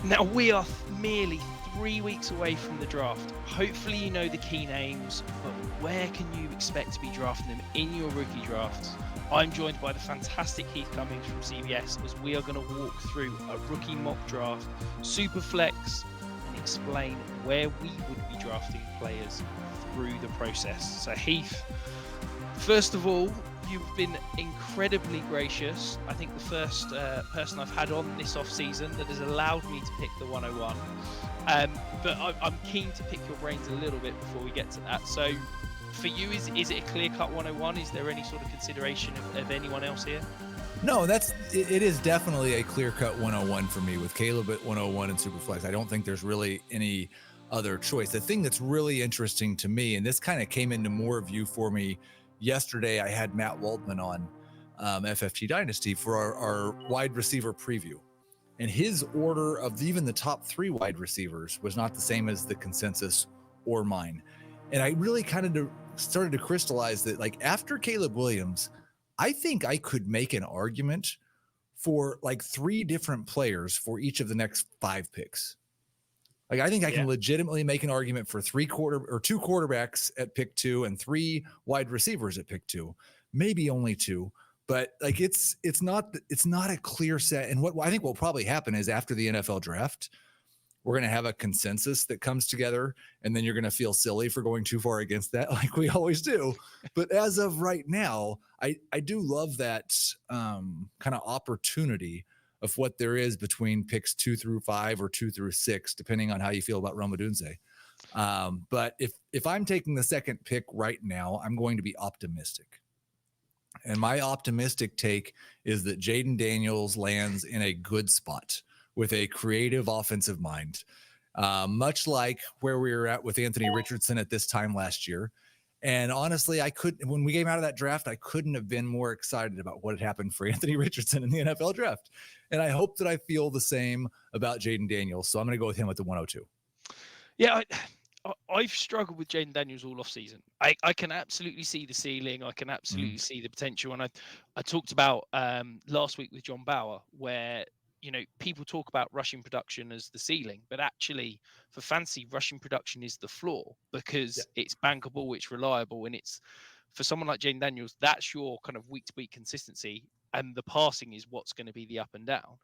Now we are merely 3 weeks away from the draft. Hopefully you know the key names, but where can you expect to be drafting them in your rookie drafts? I'm joined by the fantastic Heath Cummings from CBS as we are going to walk through a rookie mock draft, Superflex, and explain where we would be drafting players through the process. So Heath, first of all, you've been incredibly gracious. I think the first person I've had on this off-season that has allowed me to pick the 101. But I'm keen to pick your brains a little bit before we get to that. So for you, is it a clear-cut 101? Is there any sort of consideration of anyone else here? No, it is definitely a clear-cut 101 for me with Caleb at 101 and Superflex. I don't think there's really any other choice. The thing that's really interesting to me, and this kind of came into more view for me yesterday, I had Matt Waldman on FFT Dynasty for our wide receiver preview. And his order of even the top 3 wide receivers was not the same as the consensus or mine. And I really kind of started to crystallize that, like, after Caleb Williams, I think I could make an argument for like 3 different players for each of the next 5 picks. Like, I think I can legitimately make an argument for 2 quarterbacks at pick 2 and 3 wide receivers at pick 2, maybe only 2. But like, it's not a clear set. And what I think will probably happen is after the NFL draft, we're going to have a consensus that comes together, and then you're going to feel silly for going too far against that, like we always do. But as of right now, I do love that kind of opportunity of what there is between picks 2 through 5 or 2 through 6, depending on how you feel about Odunze. But if I'm taking the second pick right now, I'm going to be optimistic. And my optimistic take is that Jayden Daniels lands in a good spot with a creative offensive mind, much like where we were at with Anthony Richardson at this time last year. And honestly, when we came out of that draft, I couldn't have been more excited about what had happened for Anthony Richardson in the NFL draft. And I hope that I feel the same about Jayden Daniels. So I'm going to go with him at the 102. Yeah, I've struggled with Jayden Daniels all off season. I can absolutely see the ceiling. I can absolutely see the potential. And I talked about last week with John Bauer, where, you know, people talk about rushing production as the ceiling, but actually for fantasy, rushing production is the floor because it's bankable, it's reliable, and it's, for someone like Jayden Daniels, that's your kind of week to week consistency, and the passing is what's going to be the up and down.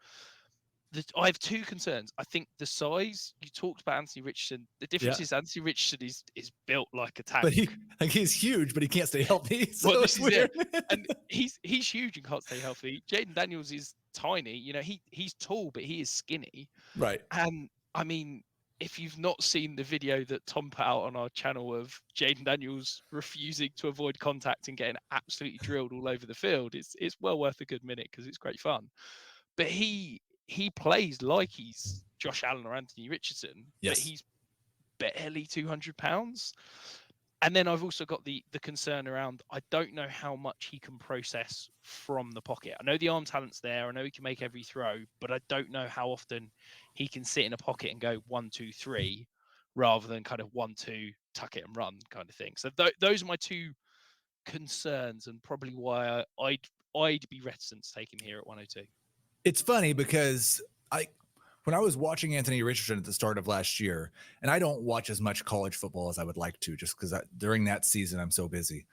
I have 2 concerns. I think the size, you talked about Anthony Richardson. The difference is Anthony Richardson is built like a tank. But he's huge, but he can't stay healthy. So well, this is weird. And he's huge and can't stay healthy. Jayden Daniels is tiny. You know, he's tall, but he is skinny. Right. And I mean, if you've not seen the video that Tom put out on our channel of Jayden Daniels refusing to avoid contact and getting absolutely drilled all over the field, it's well worth a good minute because it's great fun. But he plays like he's Josh Allen or Anthony Richardson, but he's barely 200 pounds. And then I've also got the concern around, I don't know how much he can process from the pocket. I know the arm talent's there. I know he can make every throw, but I don't know how often he can sit in a pocket and go 1, 2, 3, rather than kind of 1, 2, tuck it and run kind of thing. So those are my 2 concerns, and probably why I'd be reticent to take him here at 102. It's funny because when I was watching Anthony Richardson at the start of last year, and I don't watch as much college football as I would like to, just because during that season I'm so busy,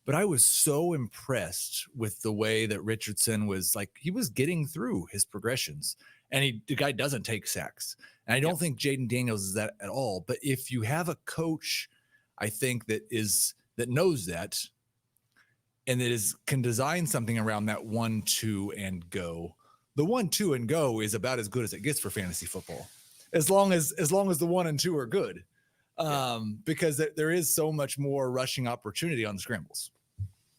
but I was so impressed with the way that Richardson was, like, he was getting through his progressions, and the guy doesn't take sacks. And I don't think Jayden Daniels is that at all. But if you have a coach, I think that knows that, and that can design something around that 1, 2, and go. The 1, 2, and go is about as good as it gets for fantasy football, as long as the 1 and 2 are good, because there is so much more rushing opportunity on the scrambles.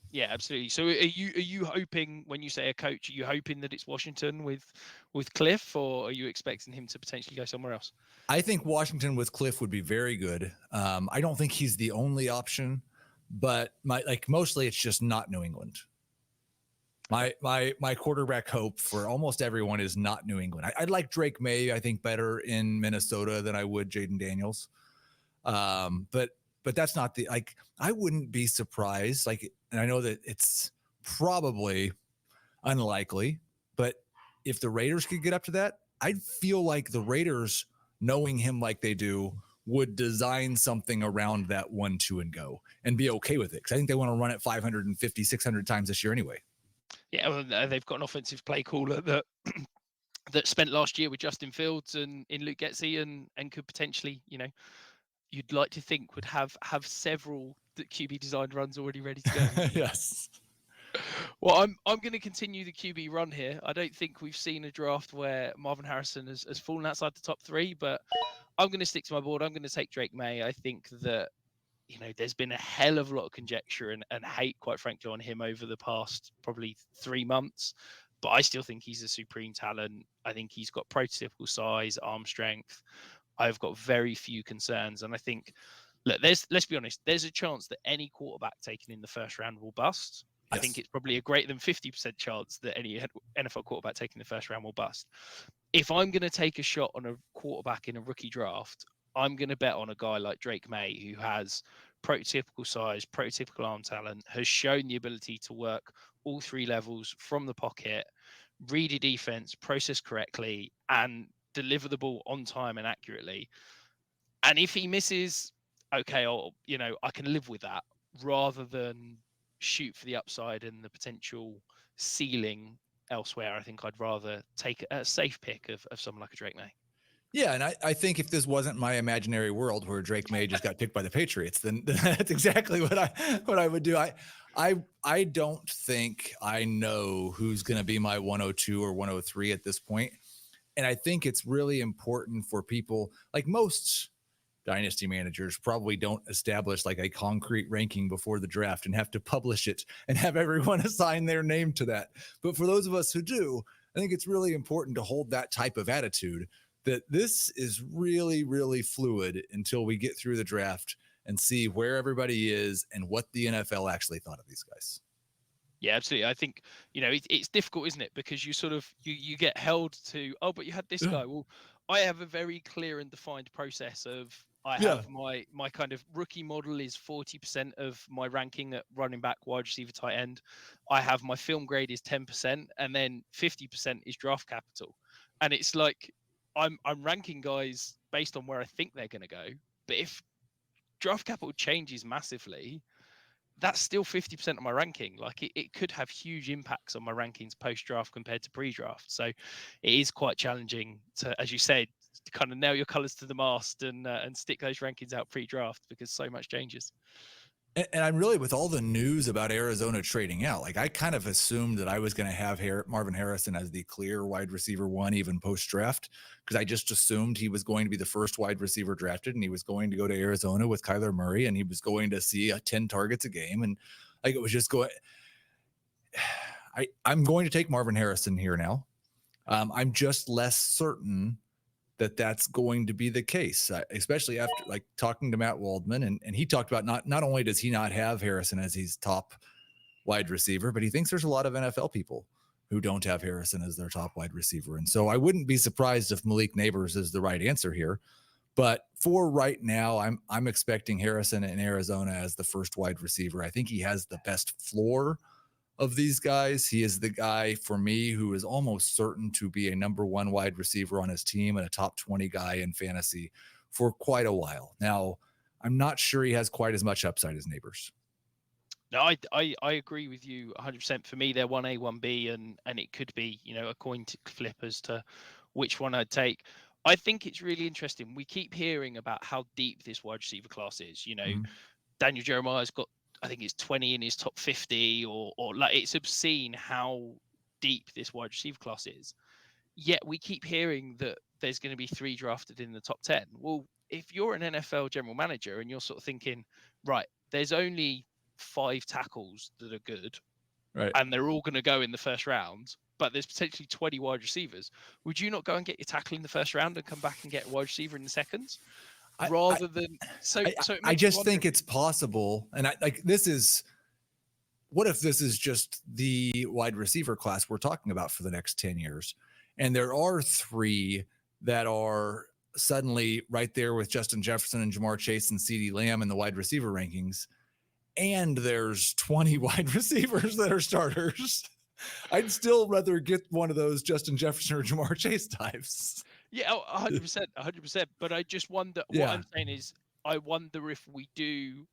Yeah, absolutely. So are you hoping, when you say a coach, are you hoping that it's Washington with Cliff, or are you expecting him to potentially go somewhere else? I think Washington with Cliff would be very good. I don't think he's the only option, but mostly it's just not New England. My quarterback hope for almost everyone is not New England. I'd like Drake Maye, I think, better in Minnesota than I would Jayden Daniels. But that's not I wouldn't be surprised. And I know that it's probably unlikely, but if the Raiders could get up to that, I feel like the Raiders, knowing him like they do, would design something around that 1-2 and go and be okay with it. Because I think they want to run it 550, 600 times this year anyway. Yeah, well, they've got an offensive play caller that that spent last year with Justin Fields and in Luke Getsy and could potentially, you'd like to think would have several QB designed runs already ready to go. Yes. Well, I'm going to continue the QB run here. I don't think we've seen a draft where Marvin Harrison has fallen outside the top 3, but I'm going to stick to my board. I'm going to take Drake Maye. I think that, there's been a hell of a lot of conjecture and hate, quite frankly, on him over the past probably 3 months. But I still think he's a supreme talent. I think he's got prototypical size, arm strength. I've got very few concerns. And I think, look, let's be honest, there's a chance that any quarterback taken in the first round will bust. Yes. I think it's probably a greater than 50% chance that any NFL quarterback taking the first round will bust. If I'm going to take a shot on a quarterback in a rookie draft, I'm going to bet on a guy like Drake Maye, who has prototypical size, prototypical arm talent, has shown the ability to work all 3 levels from the pocket, read a defense, process correctly, and deliver the ball on time and accurately. And if he misses, okay, I can live with that, rather than shoot for the upside and the potential ceiling elsewhere. I think I'd rather take a safe pick of someone like a Drake Maye. Yeah, and I think if this wasn't my imaginary world where Drake Maye just got picked by the Patriots, then that's exactly what I would do. I don't think I know who's going to be my 102 or 103 at this point. And I think it's really important for people, like most Dynasty managers probably don't establish like a concrete ranking before the draft and have to publish it and have everyone assign their name to that. But for those of us who do, I think it's really important to hold that type of attitude, that this is really, really fluid until we get through the draft and see where everybody is and what the NFL actually thought of these guys. Yeah, absolutely. I think, it's difficult, isn't it? Because you sort of, you get held to, oh, but you had this guy. Well, I have a very clear and defined process of, I have my kind of rookie model is 40% of my ranking at running back, wide receiver, tight end. I have my film grade is 10%, and then 50% is draft capital. And it's like, I'm ranking guys based on where I think they're going to go. But if draft capital changes massively, that's still 50% of my ranking. Like it could have huge impacts on my rankings post-draft compared to pre-draft. So it is quite challenging to, as you said, to kind of nail your colors to the mast and stick those rankings out pre-draft, because so much changes. And I'm really, with all the news about Arizona trading out, like I kind of assumed that I was going to have Marvin Harrison as the clear wide receiver 1, even post-draft, because I just assumed he was going to be the first wide receiver drafted, and he was going to go to Arizona with Kyler Murray, and he was going to see 10 targets a game. And like, it was just going, I'm going to take Marvin Harrison here now. I'm just less certain that that's going to be the case, especially after like talking to Matt Waldman. And he talked about not only does he not have Harrison as his top wide receiver, but he thinks there's a lot of NFL people who don't have Harrison as their top wide receiver. And so I wouldn't be surprised if Malik Nabers is the right answer here. But for right now, I'm expecting Harrison in Arizona as the first wide receiver. I think he has the best floor of these guys. He is the guy for me who is almost certain to be a number 1 wide receiver on his team and a top 20 guy in fantasy for quite a while. Now, I'm not sure he has quite as much upside as Nabers. No, I agree with you 100%. For me, they're 1A, 1B, and it could be, a coin flip as to which one I'd take. I think it's really interesting. We keep hearing about how deep this wide receiver class is. Daniel Jeremiah's got, I think it's 20 in his top 50, or like, it's obscene how deep this wide receiver class is. Yet we keep hearing that there's going to be 3 drafted in the top 10. Well, if you're an NFL general manager and you're sort of thinking, right, there's only 5 tackles that are good, right, and they're all going to go in the first round, but there's potentially 20 wide receivers, would you not go and get your tackle in the first round and come back and get a wide receiver in the second? I just think it's possible. And what if this is just the wide receiver class we're talking about for the next 10 years? And there are 3 that are suddenly right there with Justin Jefferson and Jamar Chase and CeeDee Lamb in the wide receiver rankings. And there's 20 wide receivers that are starters. I'd still rather get one of those Justin Jefferson or Jamar Chase types. Yeah, 100%, 100%. But I just wonder, what I'm saying is, I wonder if we do,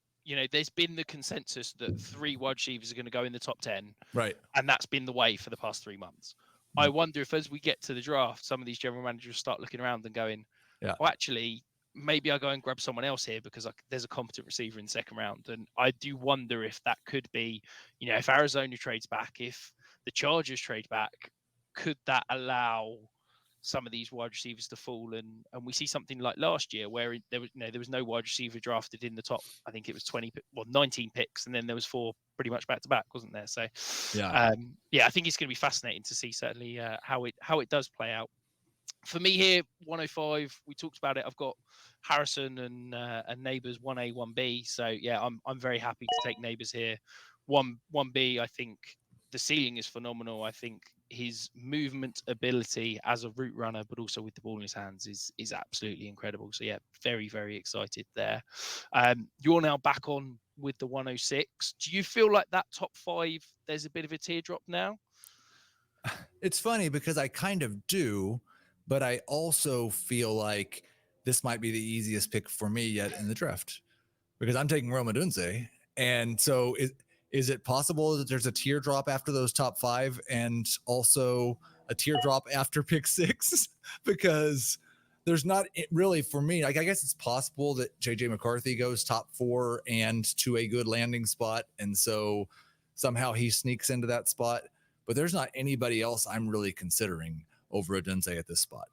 there's been the consensus that 3 wide receivers are going to go in the top 10. Right. And that's been the way for the past 3 months. I wonder if as we get to the draft, some of these general managers start looking around and going, yeah, well, actually, maybe I go and grab someone else here because there's a competent receiver in the second round. And I do wonder if that could be, if Arizona trades back, if the Chargers trade back, could that allow some of these wide receivers to fall, and we see something like last year where there was no wide receiver drafted in the top, I think it was 19 picks, and then there was 4 pretty much back to back, wasn't there? So yeah, I think it's going to be fascinating to see certainly how it does play out. For me here, 105, we talked about it. I've got Harrison and Nabers 1A, 1B. So yeah, I'm very happy to take Nabers here. 1B, I think the ceiling is phenomenal. I think his movement ability as a route runner, but also with the ball in his hands, is absolutely incredible. So yeah, very, very excited there. You're now back on with the 106. Do you feel like that top 5, there's a bit of a teardrop now? It's funny because I kind of do, but I also feel like this might be the easiest pick for me yet in the draft because I'm taking Odunze. And so is it possible that there's a teardrop after those top 5 and also a teardrop after pick 6? Because there's not really, for me, like, I guess it's possible that JJ McCarthy goes top 4 and to a good landing spot. And so somehow he sneaks into that spot, but there's not anybody else I'm really considering over Odunze at this spot.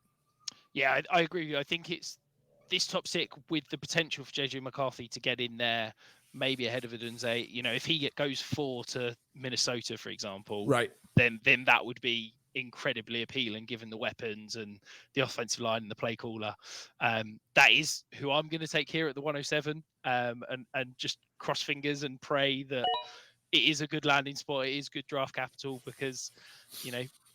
Yeah, I agree with you. I think it's this top 6 with the potential for JJ McCarthy to get in there, maybe ahead of Odunze. If he goes 4 to Minnesota, for example, right, then that would be incredibly appealing given the weapons and the offensive line and the play caller. That is who I'm going to take here at the 107, and just cross fingers and pray that it is a good landing spot. It is good draft capital because,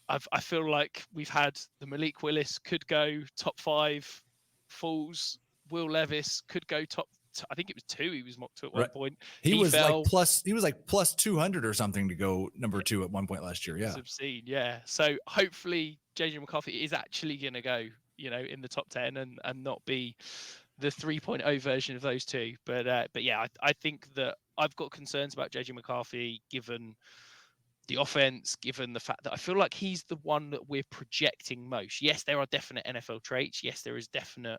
I feel like we've had the Malik Willis could go top 5, falls. Will Levis could go top. I think it was 2. He was mocked to at one point. He was fell. He was like plus 200 or something to go number 2 at one point last year. Yeah, it's obscene. Yeah. So hopefully JJ McCarthy is actually going to go, in the top 10 and not be the 3.0 version of those 2. But yeah, I think that I've got concerns about JJ McCarthy given the offense, given the fact that I feel like he's the one that we're projecting most. Yes, there are definite NFL traits. Yes, there is definite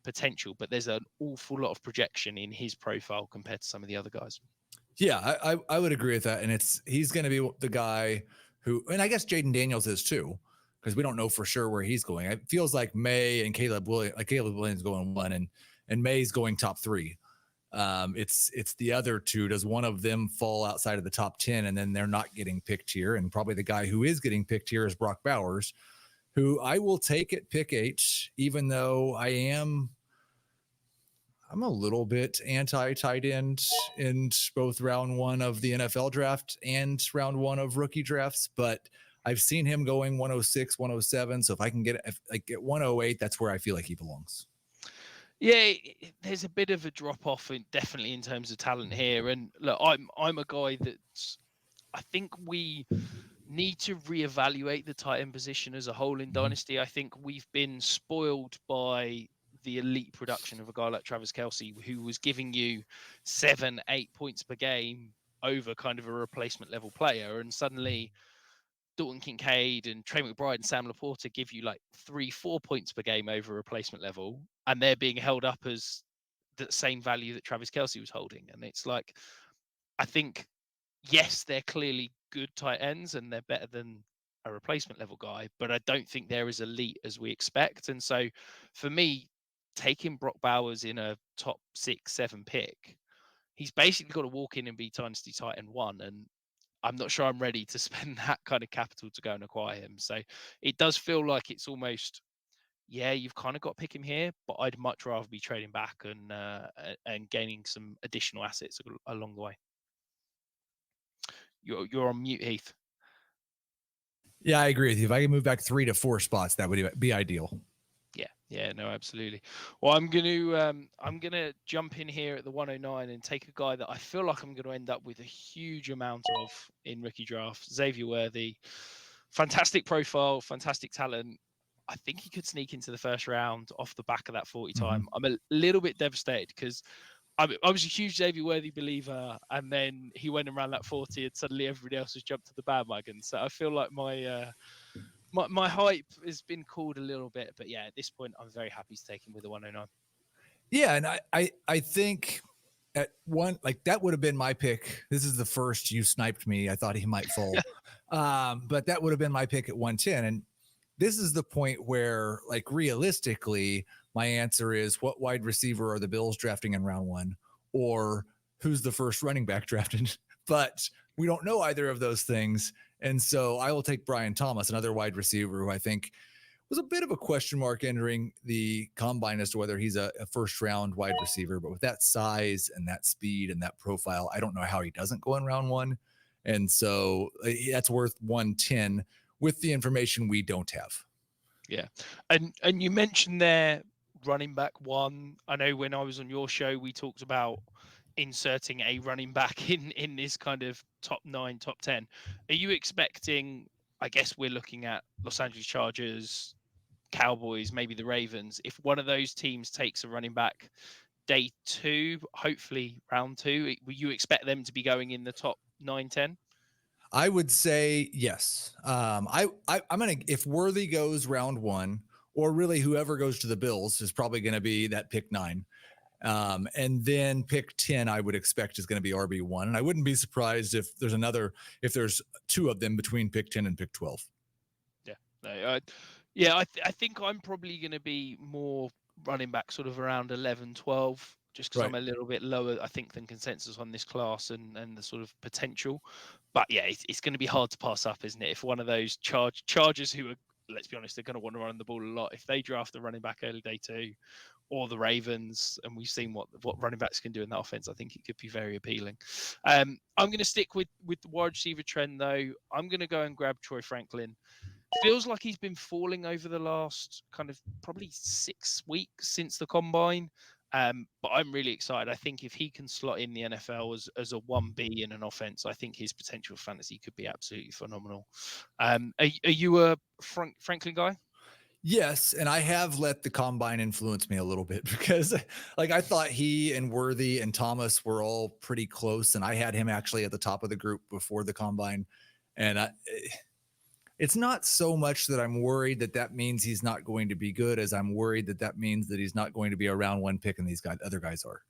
potential, but there's an awful lot of projection in his profile compared to some of the other guys. Yeah, I would agree with that. And he's going to be the guy who, and I guess Jayden Daniels is too, because we don't know for sure where he's going. It feels like Maye and Caleb Williams going 1 and Maye's going top 3. It's the other 2. Does one of them fall outside of the top 10 and then they're not getting picked here? And probably the guy who is getting picked here is Brock Bowers, who I will take at pick 8, even though I'm a little bit anti tight end in both round 1 of the NFL draft and round 1 of rookie drafts, but I've seen him going 106, 107. So if I can get 108, that's where I feel like he belongs. Yeah, there's a bit of a drop off, definitely in terms of talent here. And look, I'm a guy that's, I think we need to reevaluate the tight end position as a whole in Dynasty. I think we've been spoiled by the elite production of a guy like Travis Kelce, who was giving you 7-8 points per game over kind of a replacement level player, and suddenly Dalton Kincaid and Trey McBride and Sam Laporta give you like 3-4 points per game over replacement level, and they're being held up as the same value that Travis Kelce was holding. And it's like, I think, yes, they're clearly good tight ends and they're better than a replacement level guy, but I don't think they're as elite as we expect. And so for me, taking Brock Bowers in a top 6, 7 pick, he's basically got to walk in and be Dynasty tight end 1. And I'm not sure I'm ready to spend that kind of capital to go and acquire him. So it does feel like it's almost, yeah, you've kind of got to pick him here, but I'd much rather be trading back and gaining some additional assets along the way. You're on mute, Heath. Yeah, I agree with you. If I can move back 3 to 4 spots, that would be ideal. Yeah, Yeah, no, absolutely. Well, I'm gonna jump in here at the 109 and take a guy that I feel like I'm gonna end up with a huge amount of in rookie draft. Xavier Worthy, fantastic profile, fantastic talent. I think he could sneak into the first round off the back of that 40 Mhm. time. I'm a little bit devastated because I was a huge Xavier Worthy believer, and then he went and ran that 40, and suddenly everybody else has jumped to the bandwagon. So I feel like my hype has been cooled a little bit, but yeah, at this point, I'm very happy to take him with the 109. Yeah, and I think at one, like, that would have been my pick. This is the first you sniped me. I thought he might fall, but that would have been my pick at 110. And this is the point where, like, realistically, my answer is, what wide receiver are the Bills drafting in round one, or who's the first running back drafted? But we don't know either of those things, and so I will take Brian Thomas, another wide receiver who I think was a bit of a question mark entering the combine as to whether he's a first round wide receiver. But with that size and that speed and that profile, I don't know how he doesn't go in round one. And so that's worth 110 with the information we don't have. Yeah, and you mentioned there running back one. I know when I was on your show, we talked about inserting a running back in this kind of top 9, top 10. Are you expecting? I guess we're looking at Los Angeles Chargers, Cowboys, maybe the Ravens. If one of those teams takes a running back day 2, hopefully round 2, will you expect them to be going in the top 9, 10? I would say yes. I'm gonna, if Worthy goes round 1, or really whoever goes to the Bills is probably going to be that pick 9. And then pick 10, I would expect is going to be RB1. And I wouldn't be surprised if there's 2 of them between pick 10 and pick 12. Yeah, no, I think I'm probably going to be more running back sort of around 11, 12, just because Right. I'm a little bit lower, I think, than consensus on this class and the sort of potential. But yeah, it's going to be hard to pass up, isn't it? If one of those Chargers who are, let's be honest, they're going to want to run the ball a lot. If they draft the running back early day 2, or the Ravens, and we've seen what running backs can do in that offense, I think it could be very appealing. I'm going to stick with the wide receiver trend, though. I'm going to go and grab Troy Franklin. Feels like he's been falling over the last kind of probably 6 weeks since the combine. But I'm really excited. I think if he can slot in the NFL as a 1B in an offense, I think his potential fantasy could be absolutely phenomenal. Are you a Franklin guy? Yes, and I have let the combine influence me a little bit because, like, I thought he and Worthy and Thomas were all pretty close, and I had him actually at the top of the group before the combine. And it's not so much that I'm worried that means he's not going to be good, as I'm worried that means that he's not going to be a round 1 pick, and these other guys are.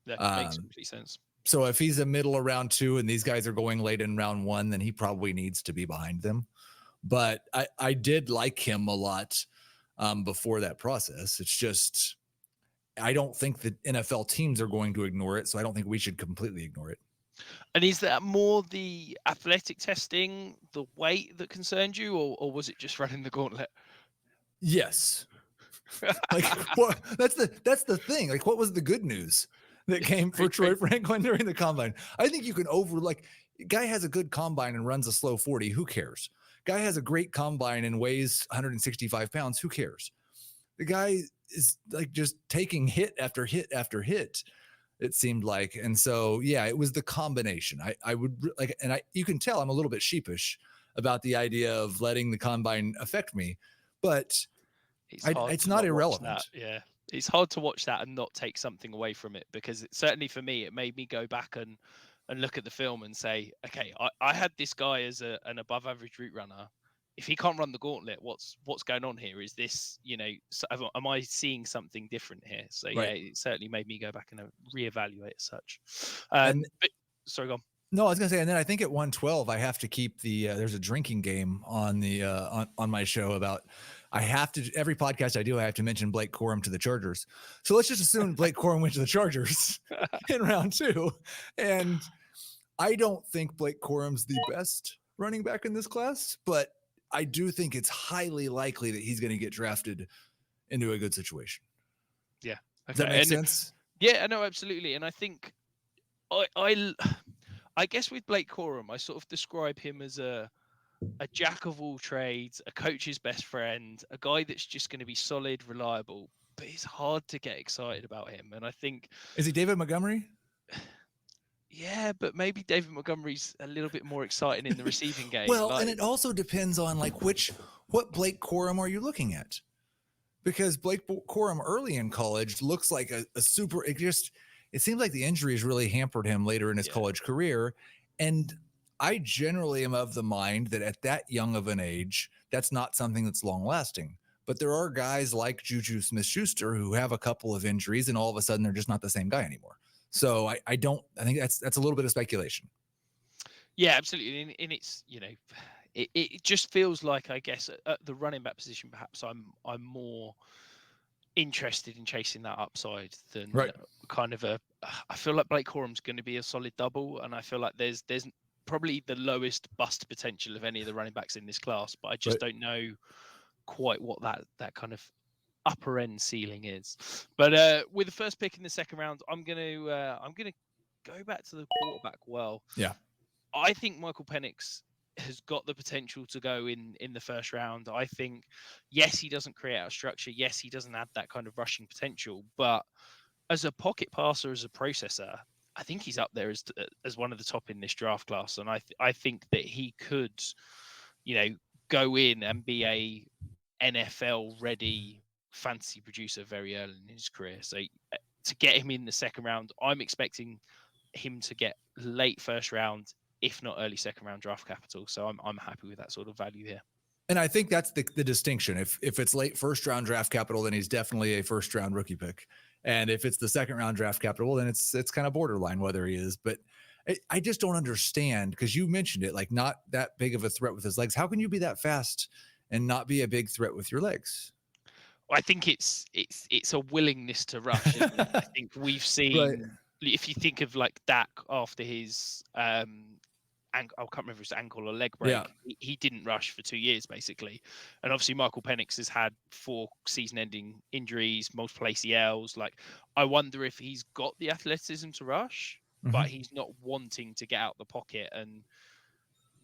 That makes complete sense. So if he's a middle of round 2 and these guys are going late in round 1, then he probably needs to be behind them. But I did like him a lot before that process. It's just, I don't think that NFL teams are going to ignore it, so I don't think we should completely ignore it. And is that more the athletic testing, the weight that concerned you, or was it just running the gauntlet? Yes. Like, what? That's the thing. Like, what was the good news that came for Troy Franklin during the combine? I think you can guy has a good combine and runs a slow 40. Who cares? Guy has a great combine and weighs 165 pounds. Who cares? The guy is like just taking hit after hit after hit, it seemed like. And so, yeah, it was the combination. I would like, and you can tell I'm a little bit sheepish about the idea of letting the combine affect me, but it's not irrelevant. Yeah, it's hard to watch that and not take something away from it, because certainly for me, it made me go back and look at the film and say, okay, I had this guy as an above average route runner. If he can't run the gauntlet, what's going on here? Is this, am I seeing something different here? So yeah, Right. it certainly made me go back and reevaluate as such. And But, sorry, go on. no, I was gonna say, and then I think at 112, I have to keep the there's a drinking game on the on my show about, I have to, every podcast I do, I have to mention Blake Corum to the Chargers. So let's just assume Blake Corum went to the Chargers in round 2. And I don't think Blake Corum's the best running back in this class, but I do think it's highly likely that he's going to get drafted into a good situation. Yeah. Okay. Does that make sense? Yeah, no, absolutely. And I think I guess with Blake Corum, I sort of describe him as a a jack of all trades, a coach's best friend, a guy that's just going to be solid, reliable. But it's hard to get excited about him. And I think, Is he David Montgomery? yeah, but maybe David Montgomery's a little bit more exciting in the receiving game. Well, Like, and it also depends on like what Blake Corum are you looking at? Because Blake Corum early in college looks like a super. It seems like the injuries really hampered him later in his yeah, college career, and I generally am of the mind that at that young of an age, that's not something that's long lasting. But there are guys like Juju Smith-Schuster who have a couple of injuries, and all of a sudden they're just not the same guy anymore. So I think that's a little bit of speculation. yeah, absolutely. And it's, it just feels like, I guess, at the running back position, perhaps I'm more interested in chasing that upside than Right. kind of I feel like Blake Corum's going to be a solid double, and I feel like there's probably the lowest bust potential of any of the running backs in this class, but I just don't know quite what that kind of upper end ceiling is. But with the first pick in the second round, I'm gonna go back to the quarterback. Well, Yeah. I think Michael Penix has got the potential to go in the first round. I think, yes, he doesn't create a structure. Yes, he doesn't add that kind of rushing potential. But as a pocket passer, as a processor, I think he's up there as one of the top in this draft class. And I think that he could, go in and be a NFL ready fantasy producer very early in his career. So to get him in the second round, I'm expecting him to get late first round, if not early second round draft capital. So I'm happy with that sort of value here. And I think that's the distinction. If it's late first round draft capital, then he's definitely a first round rookie pick. And if it's the second round draft capital, then it's kind of borderline whether he is. But I just don't understand, because you mentioned it, like not that big of a threat with his legs. How can you be that fast and not be a big threat with your legs? I think it's a willingness to rush, isn't it? I think we've seen, if you think of like Dak after his I can't remember if it was ankle or leg break. Yeah. He didn't rush for 2 years basically, and obviously Michael Penix has had 4 season-ending injuries, multiple ACLs. Like, I wonder if he's got the athleticism to rush, but he's not wanting to get out the pocket and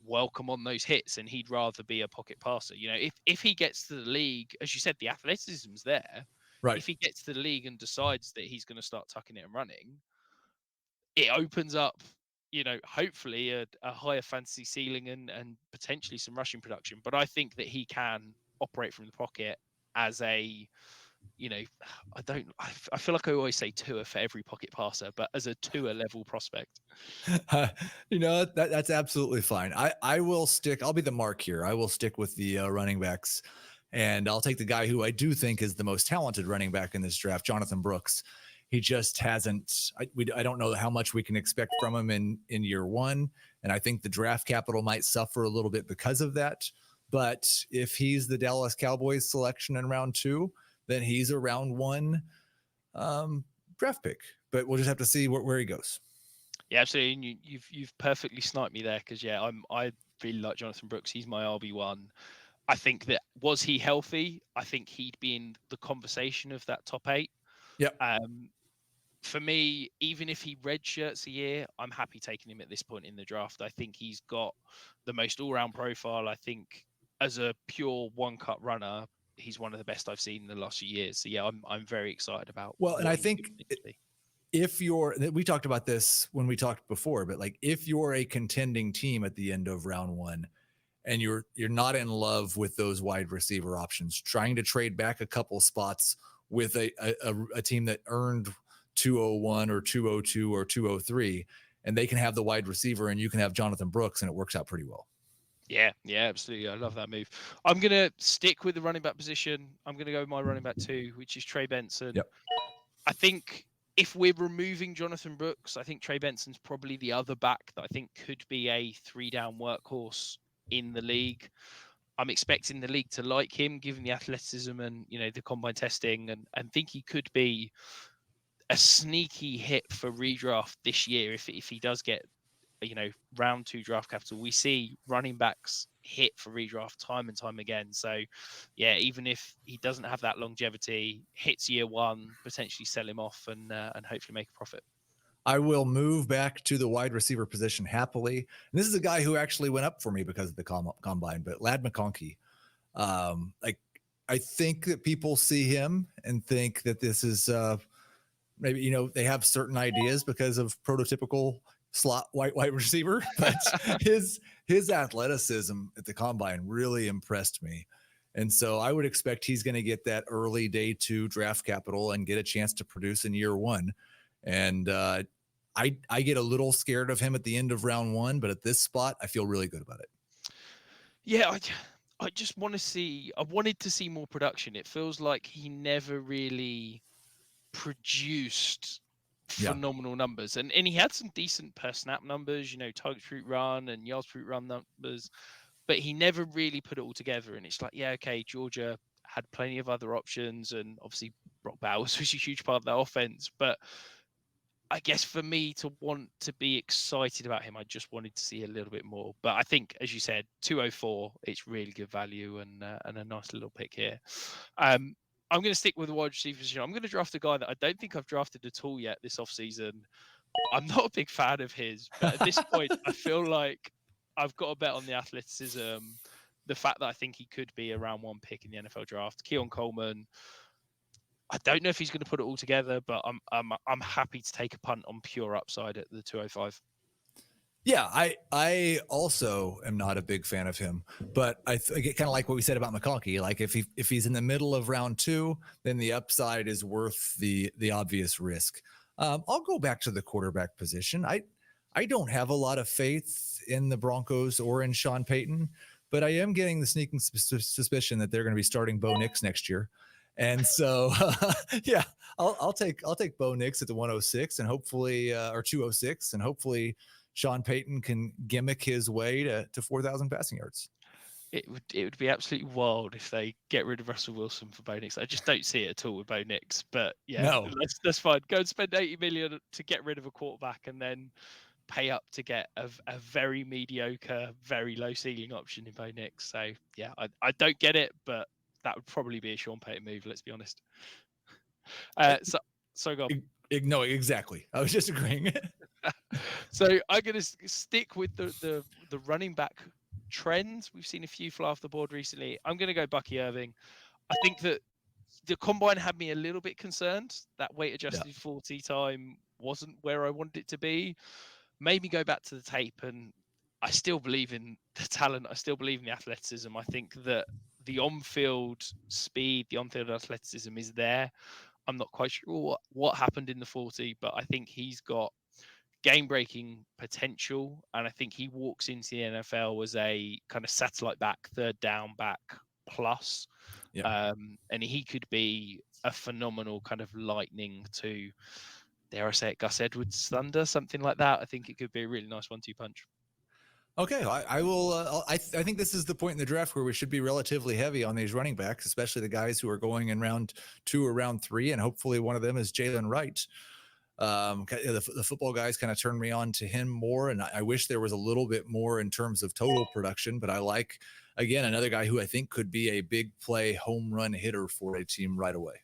welcome on those hits, and he'd rather be a pocket passer. If he gets to the league, as you said, the athleticism's there. Right. If he gets to the league and decides that he's going to start tucking it and running, it opens up, hopefully a higher fantasy ceiling and potentially some rushing production. But I think that he can operate from the pocket as a, I feel like I always say Tua for every pocket passer, but as a Tua level prospect. That's absolutely fine. I'll be the mark here. I will stick with the running backs, and I'll take the guy who I do think is the most talented running back in this draft, Jonathon Brooks. He just hasn't. I don't know how much we can expect from him in year one, and I think the draft capital might suffer a little bit because of that. But if he's the Dallas Cowboys selection in round 2, then he's a round 1 draft pick. But we'll just have to see where he goes. Yeah, absolutely. And you've perfectly sniped me there, because I really like Jonathon Brooks. He's my RB1. I think that, was he healthy, I think he'd be in the conversation of that top 8. Yep. For me, even if he redshirts a year, I'm happy taking him at this point in the draft. I think he's got the most all-round profile. I think as a pure one-cut runner, he's one of the best I've seen in the last few years. So yeah, I'm very excited about. Well, and I think we talked about this when we talked before, but like if you're a contending team at the end of round 1 and you're not in love with those wide receiver options, trying to trade back a couple spots with a team that earned 201 or 202 or 203, and they can have the wide receiver and you can have Jonathon Brooks, and it works out pretty well. Yeah, absolutely. I love that move. I'm going to stick with the running back position. I'm going to go with my running back 2, which is Trey Benson. Yep. I think if we're removing Jonathon Brooks, I think Trey Benson's probably the other back that I think could be a 3-down workhorse in the league. I'm expecting the league to like him, given the athleticism and, the combine testing, and think he could be a sneaky hit for redraft this year if he does get, round 2 draft capital. We see running backs hit for redraft time and time again. So yeah, even if he doesn't have that longevity, hits year 1, potentially sell him off and hopefully make a profit. I will move back to the wide receiver position happily. And this is a guy who actually went up for me because of the combine, but Lad McConkey. Like, I think that people see him and think that this is maybe, you know, they have certain ideas because of prototypical slot white wide receiver, but his athleticism at the combine really impressed me. And so I would expect he's going to get that early day 2 draft capital and get a chance to produce in year 1. And I get a little scared of him at the end of round 1, but at this spot, I feel really good about it. Yeah, I just want to see. I wanted to see more production. It feels like he never really produced phenomenal numbers, and he had some decent per snap numbers, you know, target route run and yards per route run numbers, but he never really put it all together. And it's like, yeah, okay, Georgia had plenty of other options, and obviously Brock Bowers was a huge part of that offense, but I guess for me to want to be excited about him, I just wanted to see a little bit more. But I think, as you said, 204, it's really good value and a nice little pick here. I'm going to stick with the wide receiver position. I'm going to draft a guy that I don't think I've drafted at all yet this offseason. I'm not a big fan of his, but at this point, I feel like I've got to bet on the athleticism, the fact that I think he could be a round 1 pick in the NFL draft. Keon Coleman. I don't know if he's going to put it all together, but I'm happy to take a punt on pure upside at the 205. Yeah, I also am not a big fan of him, but I get kind of like what we said about McConkey. Like if he's in the middle of round 2, then the upside is worth the obvious risk. I'll go back to the quarterback position. I don't have a lot of faith in the Broncos or in Sean Payton, but I am getting the sneaking suspicion that they're going to be starting Bo Nix next year. And so, yeah, I'll take Bo Nix at the 106 and hopefully, or 206, and hopefully Sean Payton can gimmick his way to 4,000 passing yards. It would be absolutely wild if they get rid of Russell Wilson for Bo Nix. I just don't see it at all with Bo Nix. But yeah, no, that's fine. Go and spend $80 million to get rid of a quarterback, and then pay up to get a very mediocre, very low ceiling option in Bo Nix. So yeah, I don't get it, but that would probably be a Sean Payton move. Let's be honest. So go on. No, exactly. I was just agreeing. So I'm going to stick with the running back trends. We've seen a few fly off the board recently. I'm going to go Bucky Irving. I think that the combine had me a little bit concerned. That weight adjusted 40 time wasn't where I wanted it to be. Made me go back to the tape, and I still believe in the talent. I still believe in the athleticism. I think that the on-field speed, the on-field athleticism is there. I'm not quite sure what happened in the 40, but I think he's got game-breaking potential, and I think he walks into the NFL as a kind of satellite back, third down back plus, and he could be a phenomenal kind of lightning to, dare I say it, Gus Edwards' thunder, something like that. I think it could be a really nice 1-2 punch. Okay, I will. I think this is the point in the draft where we should be relatively heavy on these running backs, especially the guys who are going in round 2 or round 3, and hopefully one of them is Jaylen Wright. The football guys kind of turned me on to him more, and I wish there was a little bit more in terms of total production, but I like, again, another guy who I think could be a big play home run hitter for a team right away.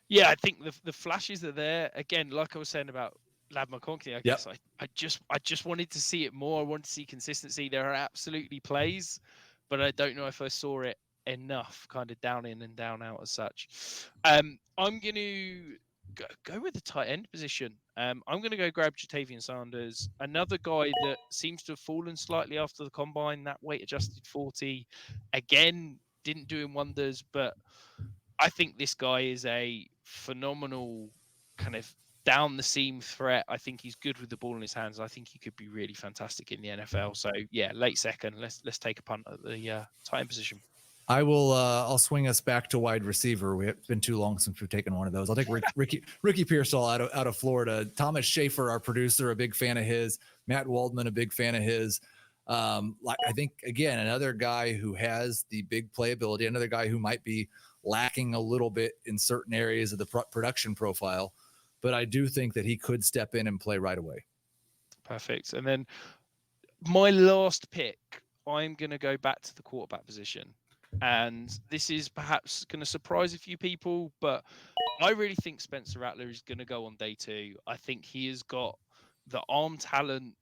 Yeah, I think the flashes are there. Again, like I was saying about Lad McConkey, I guess I just wanted to see it more. I wanted to see consistency. There are absolutely plays, but I don't know if I saw it enough, kind of down in and down out as such. I'm going to go with the tight end position. I'm going to go grab Jatavian Sanders, another guy that seems to have fallen slightly after the combine. That weight adjusted 40, again, didn't do him wonders, but I think this guy is a phenomenal kind of down the seam threat. I think he's good with the ball in his hands. I think he could be really fantastic in the NFL. So yeah, late second. Let's take a punt at the tight end position. I will. I'll swing us back to wide receiver. It's been too long since we've taken one of those. I'll take Ricky Pearsall out of Florida. Thomas Schaefer, our producer, a big fan of his. Matt Waldman, a big fan of his. I think, again, another guy who has the big playability. Another guy who might be lacking a little bit in certain areas of the production profile, but I do think that he could step in and play right away. Perfect. And then my last pick, I'm going to go back to the quarterback position. And this is perhaps going to surprise a few people, but I really think Spencer Rattler is going to go on day 2. I think he has got the arm talent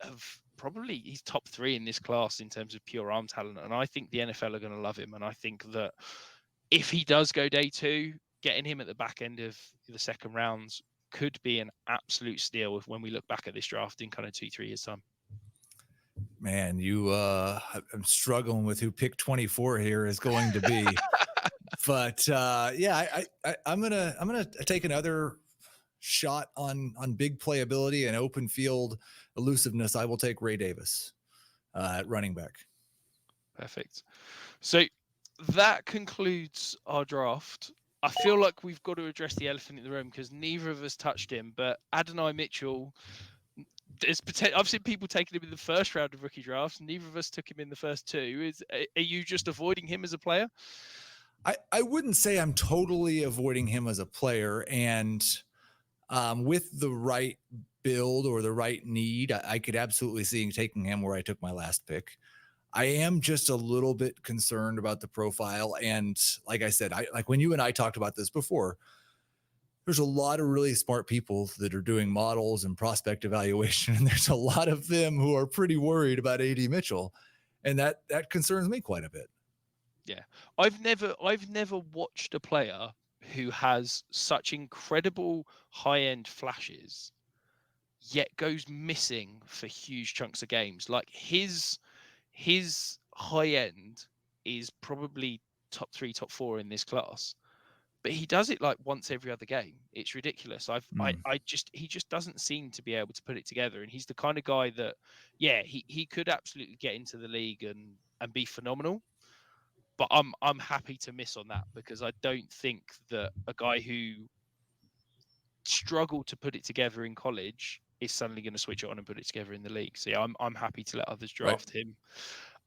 of probably he's top 3 in this class in terms of pure arm talent. And I think the NFL are going to love him. And I think that if he does go day 2, getting him at the back end of the second rounds could be an absolute steal when we look back at this draft in kind of 2-3 years time. Man, I'm struggling with who pick 24 here is going to be. But yeah, I'm gonna take another shot on big playability and open field elusiveness. I will take Ray Davis at running back. Perfect. So that concludes our draft. I feel like we've got to address the elephant in the room because neither of us touched him. But Adonai Mitchell, I've seen people taking him in the first round of rookie drafts. Neither of us took him in the first 2. Are you just avoiding him as a player? I wouldn't say I'm totally avoiding him as a player. And with the right build or the right need, I could absolutely see taking him where I took my last pick. I am just a little bit concerned about the profile. And like I said, like when you and I talked about this before, there's a lot of really smart people that are doing models and prospect evaluation. And there's a lot of them who are pretty worried about AD Mitchell. And that concerns me quite a bit. Yeah. I've never watched a player who has such incredible high-end flashes yet goes missing for huge chunks of games. Like his high end is probably top 3, top 4 in this class, but he does it like once every other game. It's ridiculous. He just doesn't seem to be able to put it together. And he's the kind of guy that, yeah, he could absolutely get into the league and be phenomenal. But I'm happy to miss on that because I don't think that a guy who struggled to put it together in college is suddenly going to switch it on and put it together in the league. So yeah, I'm happy to let others draft him,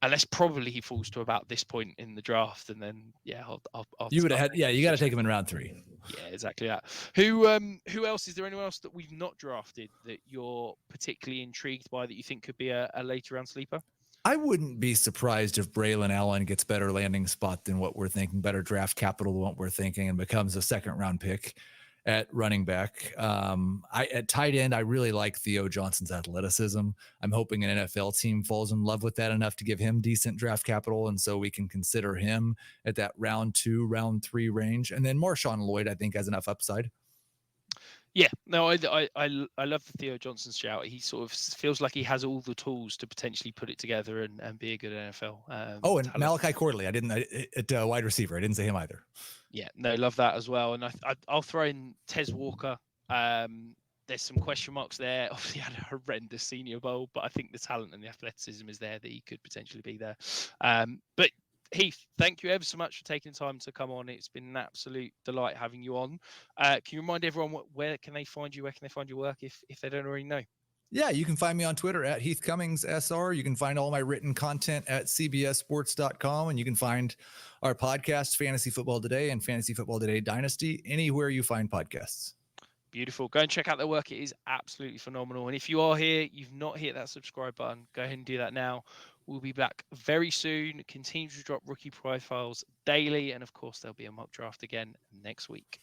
unless probably he falls to about this point in the draft, and then yeah, I'll you would have had you got to take him in round 3. Yeah, exactly that. Who else? Is there anyone else that we've not drafted that you're particularly intrigued by that you think could be a later round sleeper? I wouldn't be surprised if Braylon Allen gets better landing spot than what we're thinking, better draft capital than what we're thinking, and becomes a second round pick at running back. At tight end, I really like Theo Johnson's athleticism. I'm hoping an NFL team falls in love with that enough to give him decent draft capital, and so we can consider him at that round 2, round 3 range. And then Marshawn Lloyd, I think, has enough upside. Yeah, no, I love the Theo Johnson shout. He sort of feels like he has all the tools to potentially put it together and be a good NFL. And talent. Malachi Corley, I didn't at wide receiver. I didn't say him either. Yeah, no, love that as well. And I'll throw in Tez Walker. There's some question marks there. Obviously, had a horrendous Senior Bowl, but I think the talent and the athleticism is there that he could potentially be there. But Heath, thank you ever so much for taking time to come on. It's been an absolute delight having you on. Can you remind everyone where can they find you? Where can they find your work if they don't already know? Yeah, you can find me on Twitter at Heath Cummings SR. You can find all my written content at cbssports.com, and you can find our podcasts, Fantasy Football Today and Fantasy Football Today Dynasty, anywhere you find podcasts. Beautiful. Go and check out their work. It is absolutely phenomenal. And if you are here, you've not hit that subscribe button, go ahead and do that now. We'll be back very soon. Continue to drop rookie profiles daily. And of course, there'll be a mock draft again next week.